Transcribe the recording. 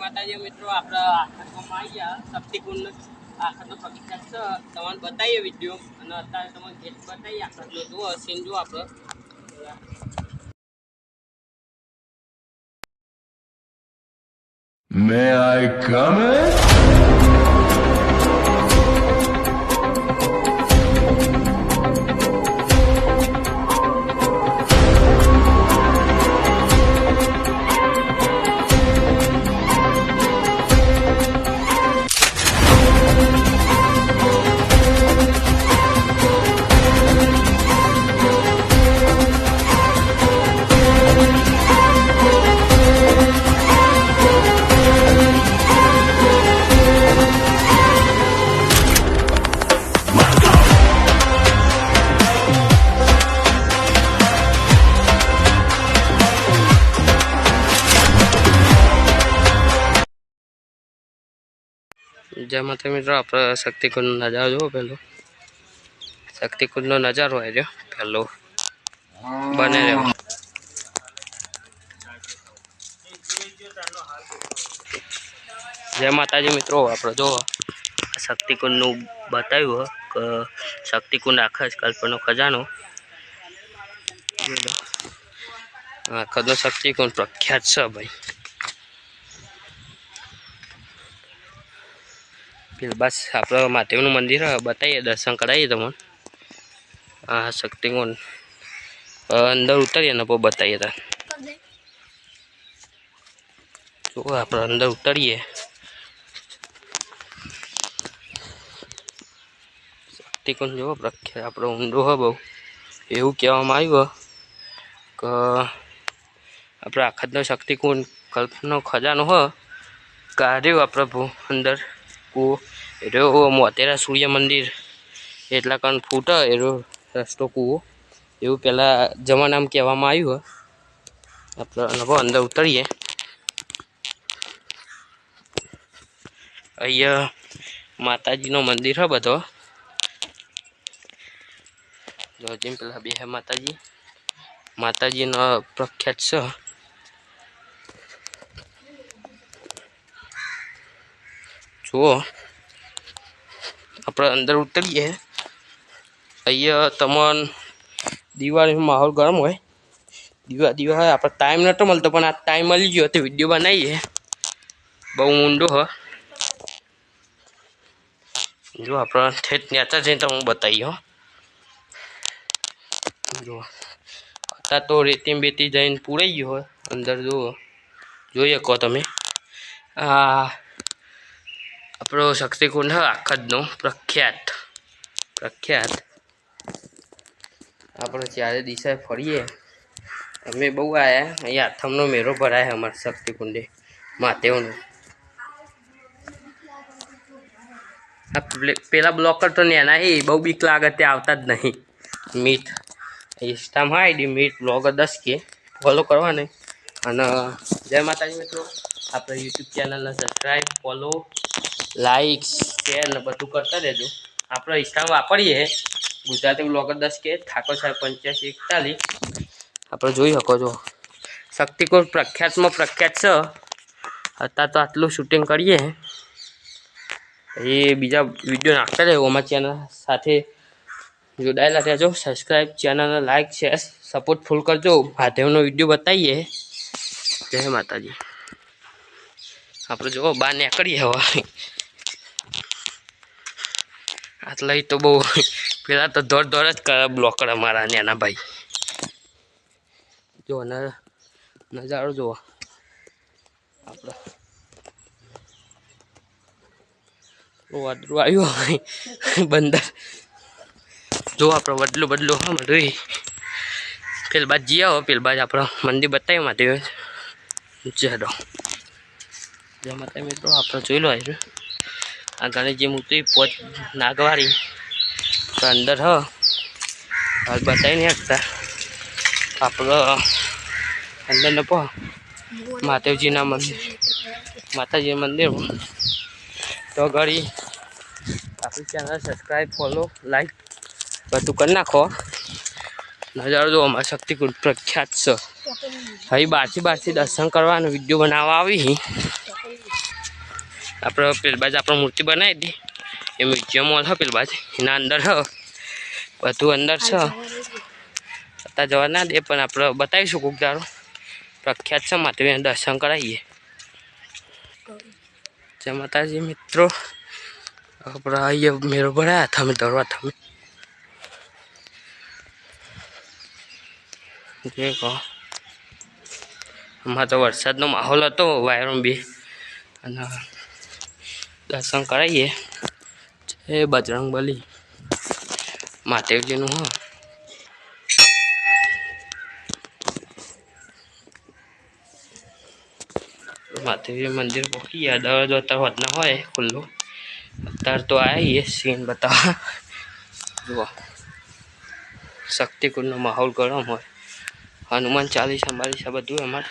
માતાજી મિત્રો આપણે આખતમાં આવી ગયા શક્તિકુંડ આખતનો પ્રખ્યાત છે તમને બતાવીએ વિડીયો અને અત્યારે તમને ગેટ બતાવીએ આખતનો જુઓ સીન જુઓ આપણે May I come in? जय माता मित्रों आप शक्तिकुंड नजारो जो पहलो शक्तिकुंड नजारो है जो पहलो बने रहो जय माता जी मित्रों आप जो शक्तिकुंड बतायु कि शक्तिकुंड आखा कल्पना खजानो आखा शक्तिकुंड प्रख्यात है भाई बस आप महादेव मंदिर बताइए दर्शन कराइए तमने हाँ शक्तिकुंड अंदर उतरिए ना बताइए था तो आप अंदर उतरिए शक्तिकुंड जो प्रख्यात आप ऊंडो है बहु एवं कहवामां आप आखतनो शक्तिकुंड कल्पनो खजानो हो काढ़्यो आप अंदर कूવો एरो मोतेरा सूर्य मंदिर एटला कण फूट एरो रस्तो कूવો एवं पहला जमाना में कहवामां आव्युं आप अंदर उतरीए अहींया माताजी नो मंदिर है बधो जो जेम पेला बे है माताजी नो प्रख्यात छे जो आप अंदर उतरीए अहींया तमन दिवाળી में माहौल गरम हो दीवा है आप टाइम नतो मळतो पण आ टाइम मळी गयो तो विडियो बनावीए बहु ऊंडो है जो आप ठेठ न्याता जईने तमने बतावीए जो आता तो रेती बेती जईने पूराई गयो है अंदर जो जोई शको तमे आ अपनो शक्तिकुंड है आखतनो प्रख्यात अपने चारे दिशा फरीए अमे बहु आया अहीं आठमनो मेरो भराय है अमर शक्तिकुंडे महादेवनो पेला ब्लॉकर तो नेना ही बहु बीक लागे ते आवता ज नहीं मीट इंस्टा में ID Meet blogger 10K follow करवा नहीं अने जय माताजी मित्रों आप यूट्यूब चैनल ने सब्सक्राइब फॉलो लाइक शेर ने बधु करता रहो आप इंस्टा में वापरीए गुजराती ब्लॉगर 10K ठाकुर साहेब 8541 आप जोई शको जो शक्तिकुंड प्रख्यात में प्रख्यात छे अत्यार तो आटलू शूटिंग करिए ये बीजा विडियो नाखता रहो अमारा चैनल साथे जोड़ायेला रहेजो सब्सक्राइब चैनल ने लाइक शेर सपोर्ट फूल करजो महादेवनो विडियो बताइए जय माताजी आप जो बार निकलिए हवा आटला तो बहु पेला तो दौड़ दौड़ ज करे ब्लॉकर अमारा नेना भाई जो नजारो जो आप वादरू आयु बंदर जो आप वडलू बदलू हाँ मधु पेल बाज जिया हो पेल बाज आप मंदिर बताए महादेव जय जय माता मित्रों आप जो लो आ गणेश जी मूर्ति पोच नागवाड़ी तो अंदर हो और बताई नहीं सकता आप अंदर न पो महादेव जी ना मंदिर माता जी मंदिर तो घड़ी आप चैनल सब्सक्राइब फॉलो लाइक बधु कर नाखो नजारो जो अमर शक्तिकुंड प्रख्यात है हई बारथी दर्शन करवा वीडियो बनावा आवी આપણે પેલી બાજુ આપણે મૂર્તિ બનાવી હતી એ મ્યુઝિયમ મોલ છે પેલી બાજુ એના અંદર છે બધું અંદર છે અત્યારે જવા ના દે પણ આપણે બતાવીશું કોક દાડો પ્રખ્યાત છે માતાજીના દર્શન કરાવીએ જય માતાજી મિત્રો આપણે અહીંયા મેળો ભરાયા તમે દરવા તમે જે કહો આમાં તો વરસાદનો માહોલ હતો વાયરો બી અને દર્શન કરાવીએ જય બજરંગબલી મહાદેવજીનું હા મહાદેવજી મંદિર પહોંચી ગયા દરવાજો અત્યારે વધના હોય ખુલ્લું અત્યારે તો આવીએ સીન બતાવવા જુઓ શક્તિકુંડનો માહોલ ગરમ હોય હનુમાન ચાલીસા બધું અમારે